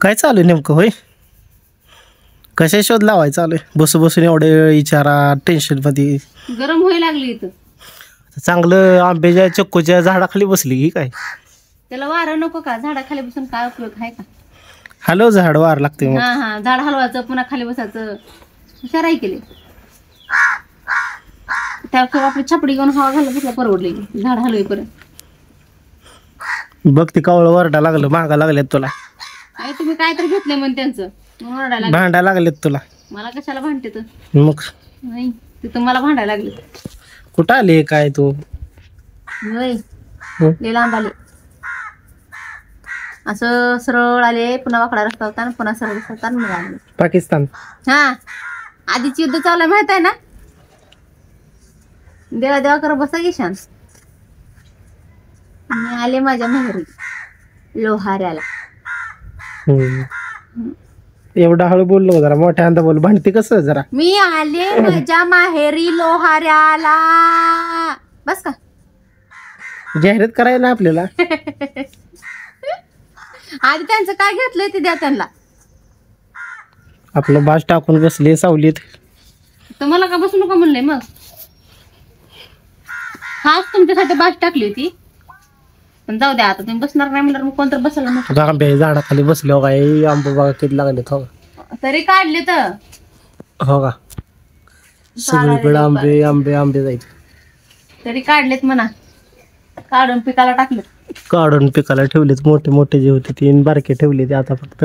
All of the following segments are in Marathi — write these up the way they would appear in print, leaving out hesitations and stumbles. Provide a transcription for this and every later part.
काय चालू आहे नेमकं होय? कशा शोध लावाय चालू आहे? बसून एवढे विचारा टेन्शन मध्ये. गरम व्हायला लागली इथं. चांगलं आंब्याच्या चक्कूच्या झाडाखाली बसली की काय? त्याला वारं नको का? झाडाखाली बसून काय उपयोग आहे का? हॅलो, झाड वार लागते मग. हा झाड हलवायचं पुन्हा खाली बसायचं. हुशार आहे केले. त्यापेक्षा आपली छपडी घेऊन हवा घालत बसला परवडली. झाड हलवेपर्यंत. बघ ते कावळं वरडा लागलं, मागा लागल्यात तुला. अरे तुम्ही काय तर घेतलंय म्हण त्यांचं ओरडायला लागले. भांडा लागलेत तुला. मला कशाला भांडते तर मग नाही तिथं मला भांडायला लागले. कुठं आले काय तू? लय लांब आले. असं सरळ आले, पुन्हा वाकडा रस्ता होता, पुन्हा सरळ रस्ता होता, मग आले पाकिस्तान. हा आधीच युद्ध चालू आहे माहित आहे ना. देवा देवा कर बसा की शांत. मी आले माझ्या माहेरी लोहाऱ्याला. एवढा हळू बोललो जरा, मोठ्या अंदा बोल. भांडते कसं जरा? मी आले माझ्या माहेरी लोहाऱ्याला. बस का जाहिरात करायला ना आपल्याला. आधी त्यांचं काय घेतलंय ते द्या त्यांना. आपलं बाज टाकून बसले सावलीत. तर मला का बसू नका म्हणलंय मग. खास तुमच्यासाठी बाज टाकली होती, पण जाऊ द्या आता. तुम्ही बसणार नाही म्हणल्यावर मग कोणतर बसायला नको. आंब्या झाडाखाली बसले हो काय? आंबा बघा किती लागलेत हो. तरी काढले तर हो का? सगळीकडे आंबे आंबे आंबे जायचे. तरी काढलेत म्हणा. काढून पिकाला टाकले. काढून पिकाला ठेवलेत. मोठे मोठे जे होते तीन बारके ठेवले ते आता फक्त.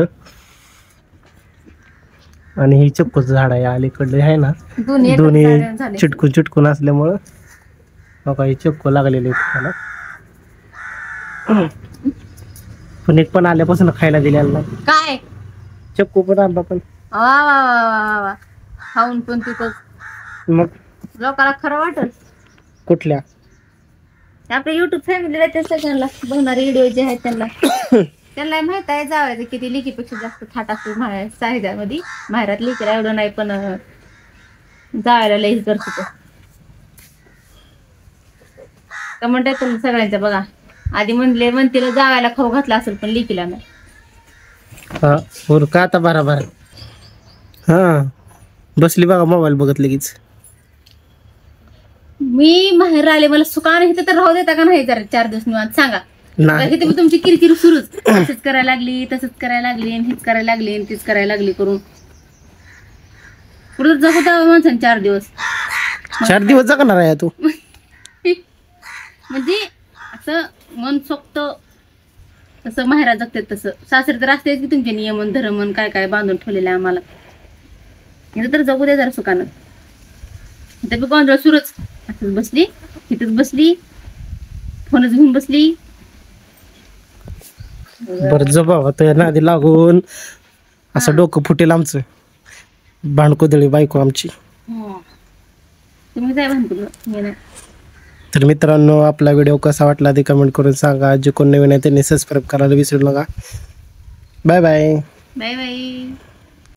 आणि ही चक्कूच झाड आहे अलीकडले आहे ना, दोन्ही चिटकून असल्यामुळं बघा हे चक्कू लागलेले त्याला. पण एक पण आल्यापासून खायला दिलेला नाही. काय चक्कू पण आंबा पण. वा वा वा वा वा. खाऊन पण तिथं मग लोकांना खरं वाटत. कुठल्या आपल्या युट्यूब फॅमिलीला त्या सगळ्यांना बघणारे व्हिडिओ जे आहेत त्यांना माहित आहे जावायचं किती लेकीपेक्षा जास्त थाट असतो साहित्यामध्ये. माहेरात लेकीला एवढं नाही, पण जावायला लईच करतो. का म्हणतात तुम्ही सगळ्यांच्या बघा. आधी म्हणतील जावायला खाऊ घातला असेल पण लेकीला नाही. हा बरं का आता बरोबर. हा बसली बघा मोबाईल बघत लगेच. मी बाहेर आले, मला सुकान इथे तर राहू देता का नाही जरा 4 दिवस निवांत सांगा. नाही इथे तुमची किरकिर सुरूच. असंच करायला लागली, तसंच करायला लागली, हेच करायला लागली, तीच करायला लागली करून पुढे जगू द्यावं माणसाने 4 दिवस. 4 दिवस जगणार आहे तू? म्हणजे असं मन सोक्त तसं माहेरा जगतात तसं. सासरे तर असतेच की तुमचे नियमन धर्मन काय काय बांधून ठेवलेलं आहे आम्हाला. इथं तर जगू द्या जरा सुखानं. इथं गोंधळ सुरूच. असंच बसली, इथंच बसली, फोनच घेऊन बसली. बरं जबाब तर नादी लागून असं डोकं फुटेल आमचं. भांडकोदळी बायको आमची. तुम्ही काय भांडकुदळ मी नाही. तर मित्रांनो, आपला व्हिडिओ कसा वाटला ते कमेंट करून सांगा. जे कोण नवीन आहे त्यांनी सबस्क्राईब करायला विसरू नका. Bye bye. Bye bye.